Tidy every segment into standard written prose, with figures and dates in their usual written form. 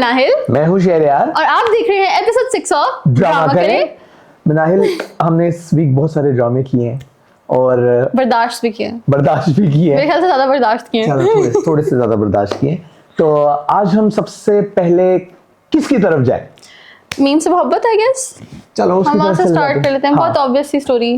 मिनाहिल। मैं हूँ शहरयार और आप देख रहे हैं एपिसोड 6 ऑफ ड्रामा करें। मिनाहिल, हमने इस वीक बहुत सारे ड्रामे किए हैं और बर्दाश्त भी किए, बर्दाश्त भी किए मेरे हैं, ख्याल से ज्यादा बर्दाश्त किए। थोड़े से ज्यादा बर्दाश्त किए। तो आज हम सबसे पहले किसकी तरफ जाए? मीम से मोहब्बत है गेस। चलो उसकी हम वहाँ तरफ से चल स्टार्ट जाते कर लेते हैं। बहुत ऑब्वियस सी स्टोरी,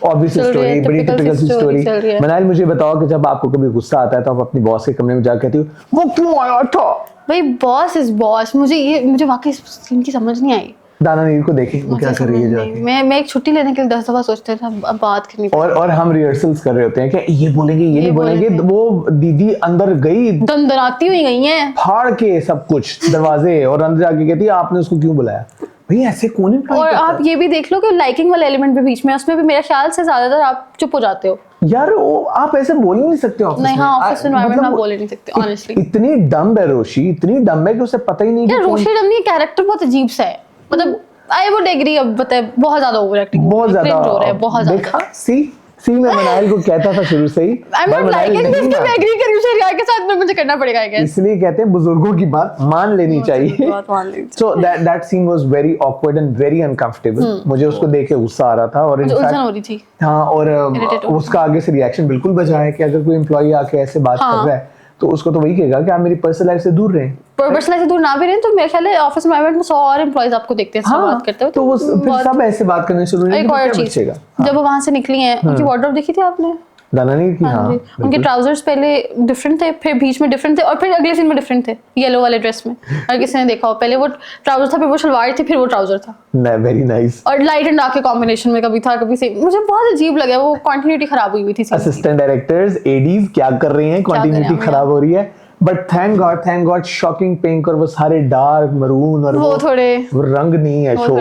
ऑब्वियस चल रही है, स्टोरी, बड़ी typical टिपिकल सी सी स्टोरी। चल रही है। मिनाहिल, मुझे बताओ कि जब आपको कभी गुस्सा आता है तो आप अपनी बॉस के कमरे में जाकर कहती हो वो क्यों आया था? भाई बॉस इज बॉस। मुझे वाकई सीन की समझ नहीं आई। दाना नीर को देखें वो क्या कर रही है जाके। मैं एक छुट्टी लेने के लिए 10 दफा सोचते थे अब बात करनी और हम रिहर्सल्स कर रहे होते हैं कि ये बोलेंगे ये नहीं बोलेंगे। वो दीदी अंदर गई, दंदनाती हुई गई हैं, फाड़ के सब कुछ दरवाजे, और अंदर जाके कहती है आपने उसको क्यों बुलाया? भाई ऐसे कौन है? और आप ये भी देख लो कि लाइकिंग वाला एलिमेंट भी बीच में, उसमें भी मेरे ख्याल से ज्यादातर आप चुप हो जाते हो यार। वो आप ऐसे बोल ही नहीं सकते ऑफिस में। नहीं, हाँ, ऑफिस एनवायरनमेंट में आप बोल ही नहीं सकते ऑनेस्टली। इतनी डम है रोशी, इतनी डम है कि उसे पता ही नहीं यार कि कौन- रोशी डमनी कैरेक्टर बहुत अजीब सा है। मतलब आई वुड एग्री, अब बताए बहुत ज्यादा ओवर एक्टिंग, बहुत ज्यादा हो रहा है, बहुत ज्यादा। देखा, सी मैं मिनाहिल को कहता था शुरू से ही I am not liking this, तो मैं एग्री कर रही हूं शहरयार के साथ में, मुझे करना पड़ेगा आई गेस। इसलिए कहते हैं बुजुर्गों की बात मान लेनी चाहिए। बात मान लीजिए। So that scene was very awkward and very uncomfortable. मुझे उसको देख के गुस्सा आ रहा था और मुझे in उलझन fact- हो रही थी। हाँ, और Irritate हो उसका आगे से रिएक्शन बिल्कुल बचा है कि अगर कोई एम्प्लॉय आके ऐसे बात कर रहा है तो उसको तो वही कहेगा कि आप मेरी पर्सनल लाइफ से दूर रहें। पर्सनल से दूर ना भी रहें तो मेरे ख्याल है ऑफिस एनवायरनमेंट में 100 और एम्प्लॉइज आपको देखते हैं इससे बात करते हुए, तो वो फिर सब ऐसे बात करने शुरू हो एक और चीज, जब वो वहां से निकली हैं उनकी वार्डरोब देखी थी आपने? दानानी की, हाँ, उनके ट्राउजर्स पहले डिफरेंट थे, फिर बीच में डिफरेंट थे, और फिर अगले सीन में डिफरेंट थे, येलो वाले ड्रेस में। और किसी ने देखा हो, पहले वो ट्राउजर था, फिर वो शलवार थी, फिर वो ट्राउजर था। Very nice. और लाइट एंड डार्क के कॉम्बिनेशन में कभी था कभी से, मुझे बहुत अजीब लगा, वो कंटिन्यूटी खराब हुई थी। असिस्टेंट डायरेक्टर्स, एडीज क्या कर रही हैं? कंटिन्यूटी खराब हो रही है। But thank God shocking pink और वो सारे डार्क मरून और वो थोड़े वो रंग नहीं है शो,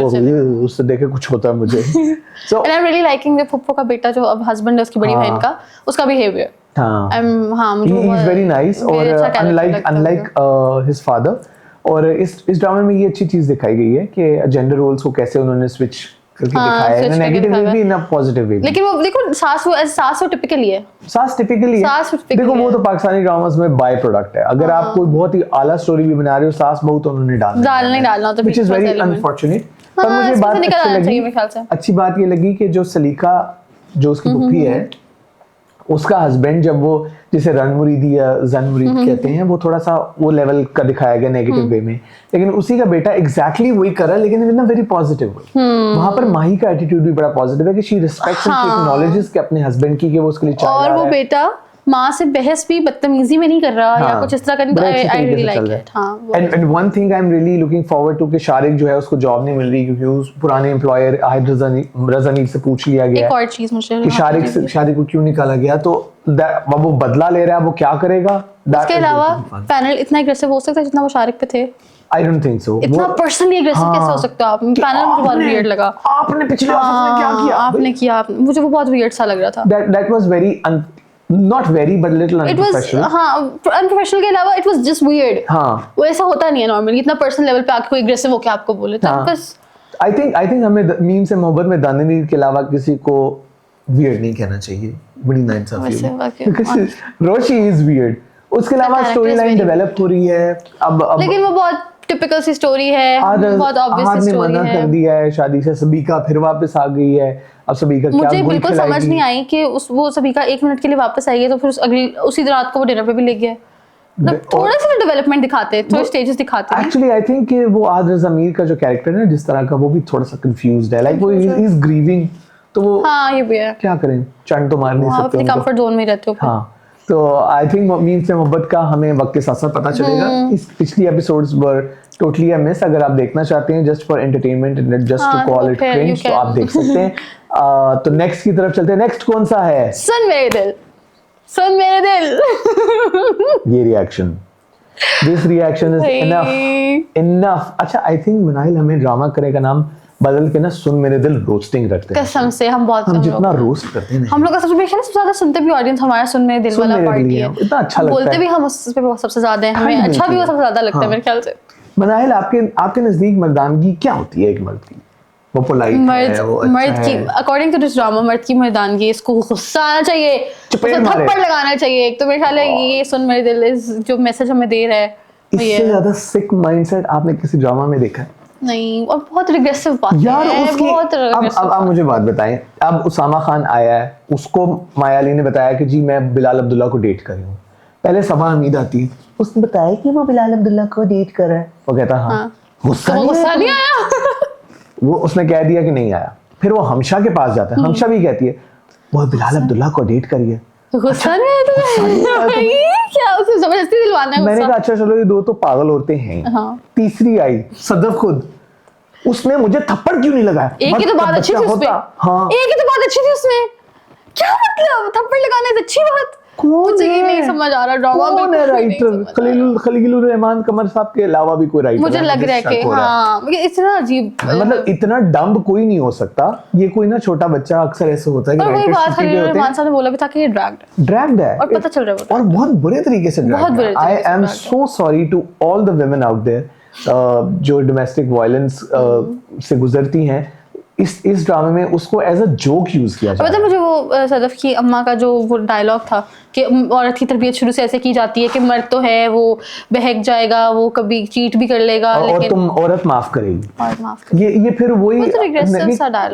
उससे देखे कुछ होता है मुझे। So and I am really liking the फुप्पो का बेटा जो अब हस्बैंड है उसकी बड़ी बहन का, उसका बिहेवियर। हाँ, मुझे he is very nice और unlike his father। और इस ड्रामे में ये अच्छी चीज दिखाई गई है कि जेंडर रोल्स को कैसे उन्होंने स्विच करके दिखाया है, नेगेटिव वे भी, ना पॉजिटिव वे भी। लेकिन वो देखो सास टिपिकली है। सास टिपिकली है। देखो वो तो पाकिस्तानी ड्रामास में बाय प्रोडक्ट है। अगर आप कोई बहुत ही आला स्टोरी भी बना रहे हो, सास बहू तो उन्होंने डालना तो which is very unfortunate। पर मुझे बात अच्छी बात ये लगी कि जो सलीका, जो उसकी पुप्पी है, उसका हस्बैंड, जब वो जिसे रन मुरीदी या जन मुरीद कहते हैं, वो थोड़ा सा वो लेवल का दिखाया गया नेगेटिव वे में, लेकिन उसी का बेटा एग्जैक्टली वही कर रहा है, लेकिन इन अ वेरी पॉजिटिव वे। वहां पर माही का एटीट्यूड भी बड़ा पॉजिटिव है कि she respects and she acknowledges के अपने हस्बैंड की कि वो उसके लिए चाह रहा है। और वो बेटा माँ से बहस भी बदतमीजी में नहीं कर रहा या कुछ इस तरह का। I really like it. हां, and one thing I am really looking forward to कि शारिक जो है उसको जॉब नहीं मिल रही क्योंकि उस पुराने एम्प्लॉयर आहिद रज़ानी से पूछ लिया गया एक और चीज मुझे कि शारिक को क्यों निकाला गया, तो वो बदला ले रहा है, वो क्या करेगा? इसके अलावा पैनल इतना एग्रेसिव हो सकता है जितना वो शारिक पे थे? I don't think so। इतना पर्सनली एग्रेसिव कैसे हो सकते हो आप? पैनल मुझे बहुत वियर्ड लगा। आपने पिछले ऑफिस में क्या किया? आपने किया, मुझे वो बहुत वियर्ड सा लग रहा था। That was very not very but little unprofessional। हाँ, अनप्रोफेशनल के अलावा it was just weird। हाँ, वो ऐसा होता नहीं है नॉर्मली, इतना पर्सनल लेवल पे आके कोई एग्रेसिव होके आपको बोले तो बस। I think हमें मीम से मोहब्बत में दानिनी के अलावा किसी को weird नहीं कहना चाहिए। बड़ी नाइंसाफी। रोशी is weird। उसके अलावा स्टोरी लाइन डेवलप हो रही है अब लेकिन वो बहुत टिपिकल सी स्टोरी है, बहुत ऑब्वियस सी स्टोरी है। कर दिया है शादी से, सबीका फिर वापस आ गई है। अब सबीका क्या मुझे बिल्कुल समझ नहीं आई कि वो सबीका 1 मिनट के लिए वापस आई है तो फिर उसी रात को वो डिनर पे भी ले गया। थोड़ा सा डेवलपमेंट दिखाते, थोड़े स्टेजेस दिखाते। एक्चुअली आई थिंक कि वो आदिल ज़मीर का जो कैरेक्टर है जिस तरह का, वो भी थोड़ा सा कंफ्यूज्ड है, लाइक वो इज ग्रीविंग। तो वो हाँ, ये भी है, क्या करें, चंड तो मार नहीं सकते, अपने कंफर्ट जोन में रहते हो। हाँ, तो आई थिंक मीम से मोहब्बत का हमें वक्त के साथ साथ पता चलेगा। इस पिछली episodes were totally a miss. अगर आप देखना चाहते हैं just for entertainment and just to call it cringe, तो आप देख सकते हैं। तो नेक्स्ट की तरफ चलते हैं। नेक्स्ट कौन सा है? सुन मेरे दिल, सुन मेरे दिल। ये reaction, this reaction is enough. अच्छा, आई थिंक मिनाहिल हमें ड्रामा करे का नाम बदल के ना सुन मेरे दिल रोस्टिंग रखते हैं। कसम से हम जितना रोस्ट करते हैं, हम लोग का सबसे ज्यादा सुनते भी ऑडियंस हमारा सुन मेरे दिल वाला पार्ट है। इतना अच्छा लगता है, बोलते भी हम उस पे सबसे ज्यादा है, हमें अच्छा भी वो सबसे ज्यादा लगता है मेरे ख्याल से। मिनाहिल, आपके नजदीक मर्दानगी क्या होती है एक मर्द की? वो पोलाइट है, वो अच्छा मर्द की अकॉर्डिंग टू दिस ड्रामा मर्द की मर्दानगी, इसको गुस्सा आना चाहिए, थप्पड़ लगाना चाहिए। एक तो मेरे ख्याल है ये सुन मेरे दिल जो मैसेज हमें दे रहा है इससे ज्यादा सिक माइंडसेट आपने किसी ड्रामा में देखा है? नहीं, और बहुत रिग्रेसिव बात यार है, उसकी बहुत अब आप मुझे बात बताएं, अब उसामा खान आया है, उसको माया अली ने बताया कि जी मैं बिलाल अब्दुल्ला को डेट कर रही हूँ। पहले सबा हमीद आती है, उसने बताया कि वो बिलाल अब्दुल्ला को डेट कर रहा है, वो कहता हाँ, गुस्सा नहीं आया वो उसने कह दिया कि नहीं आया। फिर वो हमशा के पास जाता है, हमशा भी कहती है वो बिलाल अब्दुल्ला को डेट करिए, गुस्सा नहीं आया तुम्हें? क्या उसे जबरदस्ती दिलवाना है? मैंने कहा अच्छा चलो ये दो तो पागल औरतें हैं। हाँ। तीसरी आई सदफ खुद, उसने मुझे थप्पड़ क्यों नहीं लगाया? एक ही तो बात अच्छी थी उसमें। हाँ। एक ही तो बात अच्छी थी उसमें, क्या मतलब थप्पड़ लगाने से अच्छी बात? मुझे ये नहीं समझ आ रहा, ड्रामा कौन है राइटर? खलीलुर रहमान कमर साहब के अलावा भी कोई राइटर मुझे लग रहा है कि हाँ, इतना अजीब, मतलब इतना डम्ब कोई नहीं हो सकता। ये कोई ना छोटा बच्चा, अक्सर ऐसे होता है कि राइटर बात खलीलुर रहमान साहब ने बोला भी था कि ये ड्रैग्ड है और पता चल रहा है, और बहुत बुरे तरीके से ड्रैग्ड है। I am so sorry to all the women out there जो डोमेस्टिक वायलेंस से गुजरती हैं। इस ड्रामे में उसको एज अ जोक यूज किया जाता है। मतलब मुझे वो सदफ की अम्मा का जो वो डायलॉग था कि औरत की तरबियत शुरू से ऐसे की जाती है कि मर्द तो है वो बहक जाएगा, वो कभी चीट भी कर लेगा, और तुम औरत माफ करेगी। ये फिर वही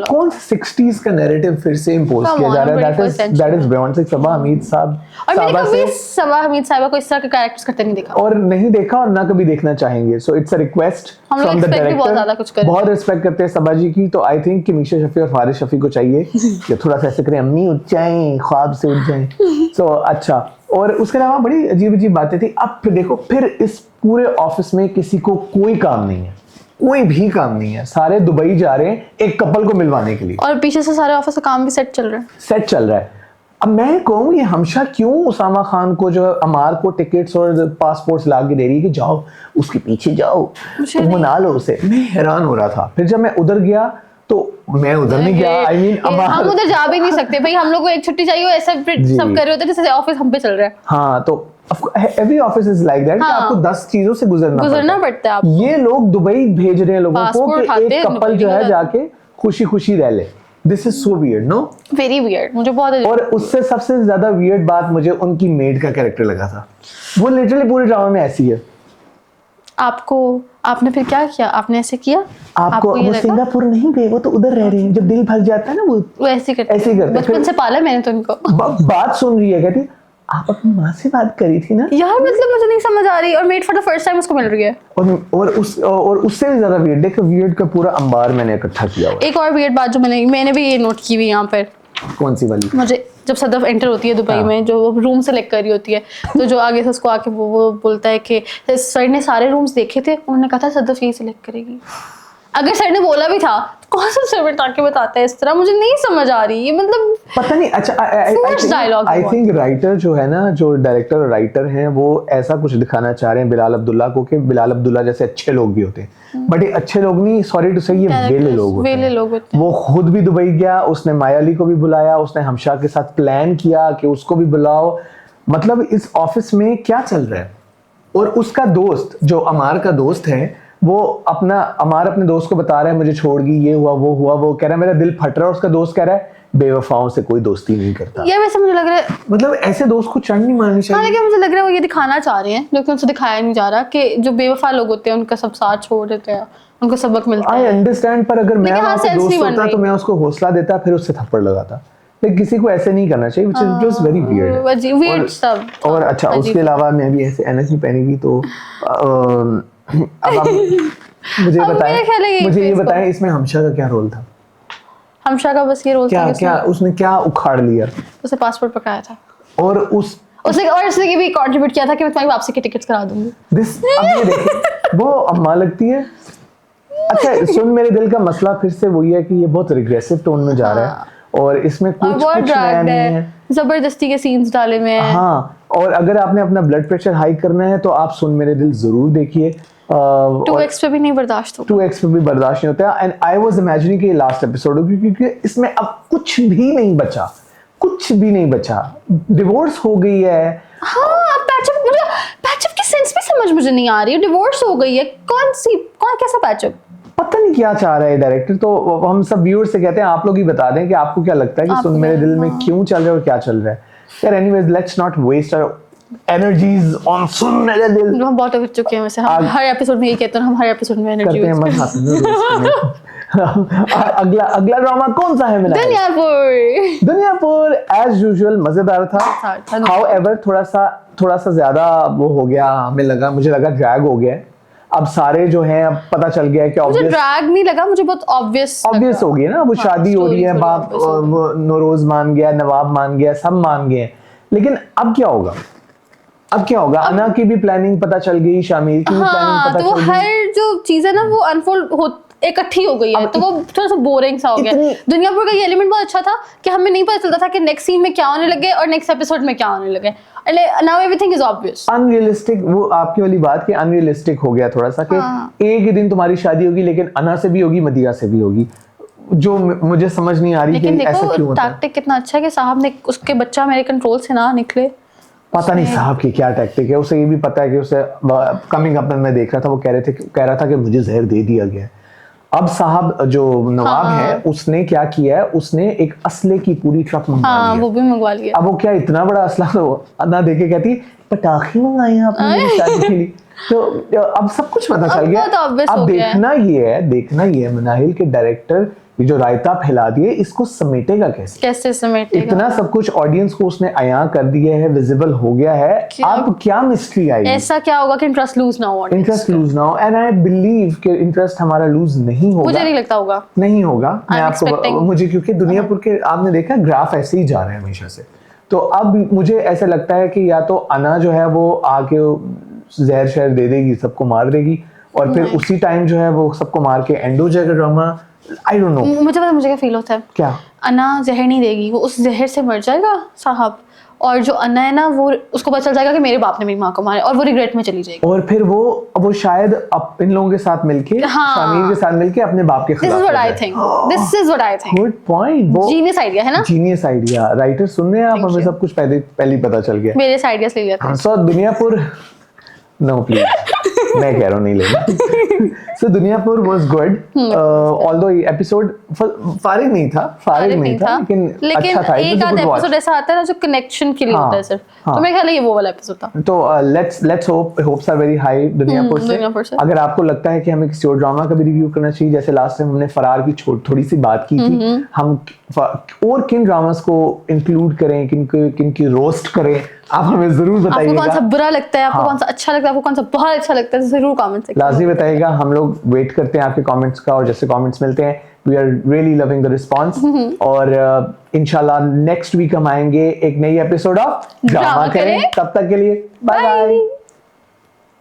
कौन 60s का नैरेटिव फिर से इंपोज किया जा रहा है। दैट इज बियॉन्ड सबा हमीद साहब। और मैंने कभी सबा हमीद साहिबा को इस तरह के कैरेक्टर्स करते नहीं देखा, और नहीं देखा और ना कभी देखना चाहेंगे। So it's a request from the director, बहुत रिस्पेक्ट करते हैं सबा जी की। तो आई थिंक कि मीशा शफी और फारिस शफी को चाहिए कि थोड़ा सा ऐसे करें, अम्मी उठ जाएं, ख्वाब से उठ जाएं। सो अच्छा, और उसके अलावा बड़ी अजीब अजीब बातें थी। अब फिर देखो, फिर इस पूरे ऑफिस में किसी को कोई काम नहीं है, कोई भी काम नहीं है, सारे दुबई जा रहे हैं एक कपल को मिलवाने के लिए, और पीछे से सारे ऑफिस का काम भी सेट चल रहा है। अब मैं कहूँ ये हमशा क्यों उसामा खान को जो अमार को टिकट्स और पासपोर्ट्स ला के दे रही है कि जाओ उसके पीछे जाओ, तुम मना लो उसे। मैं हैरान हो रहा था। फिर जब मैं उधर गया तो मैं उधर नहीं गया, आई मीन हम उधर जा भी नहीं सकते भाई, हम लोग को एक छुट्टी चाहिए, ऐसा सब कर रहे होते जैसे ऑफिस हम पे चल रहा है। हाँ, तो every office is like that कि आपको 10 चीजों से गुजरना पड़ता है। ये लोग दुबई भेज रहे हैं लोगों को कि एक कपल जो है जाके खुशी खुशी रह ले। This is so weird, no? Very weird, मुझे बहुत। और उससे सबसे ज्यादा वियर्ड बात मुझे उनकी मेड का कैरेक्टर लगा था। वो लिटरली पूरे ड्रामा में ऐसी है। आपने फिर क्या किया? आपने ऐसे किया? आपको वो सिंगापुर नहीं गए, वो तो उधर रह रहे हैं। जब दिल भर जाता है ना वो ऐसे करते बचपन से पाला मैंने तो इनको। बात सुन रही है, कहती आप अपनी माँ से बात करी थी ना यार, मतलब मुझे नहीं समझ आ रही। और made for the first time उसको मिल रही है। और उससे भी ज्यादा वियर्ड, देखो वियर्ड का पूरा अंबार मैंने इकट्ठा किया हुआ है। एक और वियर्ड बात जो मैंने भी ये नोट की हुई यहाँ पर। कौन सी वाली? मुझे जब सदफ एंटर होती है दुबई में, जो रूम सेलेक्ट कर रही होती है, तो जो आगे से उसको आके वो बोलता है कि सर ने सारे रूम्स देखे थे, उन्होंने कहा था सदफ यही सिलेक्ट करेगी। अगर सर ने बोला भी था, कौन सा सर्वेंट आके बताता है इस तरह? मुझे नहीं समझ आ रही, ये मतलब पता नहीं। अच्छा, आई थिंक राइटर जो है ना, जो डायरेक्टर और राइटर हैं, वो ऐसा कुछ दिखाना चाह रहे हैं बिलाल अब्दुल्ला को कि बिलाल अब्दुल्ला जैसे अच्छे लोग भी होते हैं, बट ये अच्छे लोग नहीं, सॉरी टू से, ये वेले लोग होते हैं। वो खुद भी दुबई गया, उसने माया अली को भी बुलाया, उसने हमशा के साथ प्लान किया कि उसको भी बुलाओ। मतलब इस ऑफिस में क्या चल रहा है? और उसका दोस्त जो अमार का दोस्त है, वो अमार अपने दोस्त को बता रहा है मुझे छोड़ गई, ये हुआ वो हुआ, वो कह रहा है मेरा दिल फट रहा है। उसका दोस्त कह रहा है बेवफाओं से कोई दोस्ती नहीं करता। ये वैसे मुझे लग रहा है, मतलब ऐसे दोस्त को चढ़ नहीं मारनी चाहिए। हाँ, लेकिन मुझे लग रहा है वो ये दिखाना चाह रहे हैं, लेकिन उनसे दिखाया नहीं जा रहा कि जो बेवफा लोग होते हैं उनका सब साथ छोड़ देते हैं, उनको सबक मिलता है। आई अंडरस्टैंड, पर अगर मैं दोस्त होता तो मैं उसको हौसला देता, फिर उससे थप्पड़ लगाता। लेकिन किसी को ऐसे नहीं करना चाहिए, which is just very weird। और अच्छा, उसके अलावा मैं भी ऐसे एनएसजी पहनेगी तो अब आप मुझे ये बताएं इसमें हमशा का क्या रोल था? हमशा का बस ये रोल था कि उसने क्या उखाड़ लिया? उसे पासपोर्ट पकाया था, और उसने ये भी कंट्रीब्यूट किया था कि मैं तुम्हारी वापसी की टिकट्स करा दूंगी। अब ये देखो, वो अम्मा लगती है। अच्छा सुन, मेरे दिल का मसला फिर से वही है कि ये बहुत रिग्रेसिव टोन में जा रहा है, और इसमें कुछ नया नहीं है, जबरदस्ती के सीन्स डाले में। हाँ, और अगर आपने अपना ब्लड प्रेशर हाई करना है तो आप सुन मेरे दिल जरूर देखिए। 2x पे भी नहीं बर्दाश्त होता, 2x पे भी बर्दाश्त नहीं होता। एंड आई वाज इमेजिनिंग कि ये लास्ट एपिसोड होगी, क्योंकि इसमें अब कुछ भी नहीं बचा, डिवोर्स हो गई है। हाँ, पैचअप की सेंस भी समझ मुझे नहीं आ रही है। डिवोर्स हो गई है, कौन कैसा पैचअप? पता नहीं क्या चाह रहा है डायरेक्टर। तो हम सब व्यूअर्स से कहते हैं आप लोग ही बता दें कि आपको क्या लगता है कि सुन मेरे दिल में क्यों चल रहा है और क्या चल रहा है। यार anyways, let's not waste energies on Sun Mere Dil. हम बहुत उठ चुके हैं वैसे, हम हर एपिसोड में ये कहते हैं, हम हर एपिसोड में एनर्जी करते हैं मत अगला अगला ड्रामा कौन सा है मेरा? दुनियापुर एज यूजुअल मजेदार था। हाउएवर थोड़ा सा ज्यादा वो हो गया, मुझे लगा ड्रैग हो गया। अब सारे जो हैं अब पता चल गया कि मुझे ड्रैग नहीं लगा, मुझे बहुत ऑब्वियस हो गई ना। वो शादी हो रही है, बाप वो नौरोज मान गया, नवाब मान गया, सब मान गए। लेकिन अब क्या होगा? अना की भी प्लानिंग पता चल गई, शामिर की भी प्लानिंग पता चल गई। तो हर जो चीज है ना वो अनफोल्ड इकट्ठी हो गई है, तो वो थोड़ा सा बोरिंग सा हो गया। दुनियापुर का ये एलिमेंट बहुत अच्छा था कि हमें नहीं पता चलता था कि नेक्स्ट सीन में क्या होने लगे और नेक्स्ट एपिसोड में क्या होने लगे। Now everything is obvious. Unrealistic, वो आपकी वाली बात कि अनरियलिस्टिक हो गया थोड़ा सा कि एक ही दिन तुम्हारी शादी होगी, लेकिन अना से भी होगी, मदिया से भी होगी, जो मुझे समझ नहीं आ रही कि ऐसा क्यों होता है। टैक्टिक कितना अच्छा है कि साहब ने उसके बच्चा मेरे कंट्रोल से ना निकले। पता नहीं साहब की क्या टैक्टिक है, उसे ये भी पता है कि उसे कमिंग अप में मैं देख रहा था, वो कह रहा था कि मुझे जहर दे दिया गया। अब साहब जो नवाब है उसने क्या किया है, उसने एक असले की पूरी ट्रक मंगवा ली। वो भी मंगवा लिया। अब वो क्या इतना बड़ा असला, तो ना देखे कहती पटाखे मंगाए हैं आपने मेरी शादी के लिए। तो अब सब कुछ पता चल गया। अब देखना ये है मनाहिल के डायरेक्टर ये जो रायता फैला दिए, इसको समेटेगा कैसे समेटेगा। इतना सब कुछ ऑडियंस को उसने अयां कर दिया है, विजिबल हो गया है। अब क्या मिस्ट्री आएगी, ऐसा क्या होगा कि इंटरेस्ट लूज ना हो, एंड आई बिलीव कि इंटरेस्ट हमारा लूज नहीं होगा। मुझे नहीं लगता होगा, नहीं होगा। मैं आपको मुझे क्योंकि दुनियापुर के आपने देखा ग्राफ ऐसे ही जा रहे हैं हमेशा से, तो अब मुझे ऐसा लगता है कि या तो अना जो है वो आके जहर शहर दे देगी, सबको मार देगी, और फिर उसी टाइम जो है वो सबको मार के एंड हो जाएगा ड्रामा। I don't know। मुझे क्या फील होता है, क्या अना जहर नहीं देगी, वो उस जहर से मर जाएगा साहब, और जो अना है ना वो उसको पता चल जाएगा कि मेरे बाप ने मेरी माँ को मारा, और वो रिग्रेट में चली जाएगी, और फिर वो शायद इन लोगों के साथ मिलके, शामिर के साथ मिलके अपने बाप के खिलाफ। This is what I think। Good point। Genius idea है ना, जीनियस आइडिया। राइटर सुन रहे हैं आप, हमें सब कुछ पहले ही पता चल गया। मेरे आइडियाज ले लिया था। सो दुनियापुर नो प्लीज मैं कह रहा हूँ नहीं लेना। So Duniyapur was good, although episode फारिग नहीं था, लेकिन अच्छा था। एक आधा एपिसोड ऐसा आता है ना जो कनेक्शन के लिए होता है सिर्फ, तो मेरे ख्याल है ये वो वाला एपिसोड था। तो let's hopes are very high Duniyapur से। अगर आपको लगता है कि हमें किसी और ड्रामा का भी रिव्यू करना चाहिए, जैसे लास्ट टाइम हमने फरार की थोड़ी सी बात की थी, हम और किन ड्रामास को इंक्लूड करें, किनकी रोस्ट करें, आप हमें जरूर बताइएगा। आपको कौन सा बुरा लगता है, आपको कौन सा अच्छा लगता है, आपको कौन सा बहुत अच्छा लगता है, जरूर कमेंट सेक्शन लाजमी बताइएगा। हम लोग वेट करते हैं आपके कमेंट्स का, और जैसे कमेंट्स मिलते हैं we are really loving the response. और इंशाल्लाह नेक्स्ट वीक हम आएंगे एक नई एपिसोड ऑफ ड्रामा करें। तब तक के लिए बाय बाय।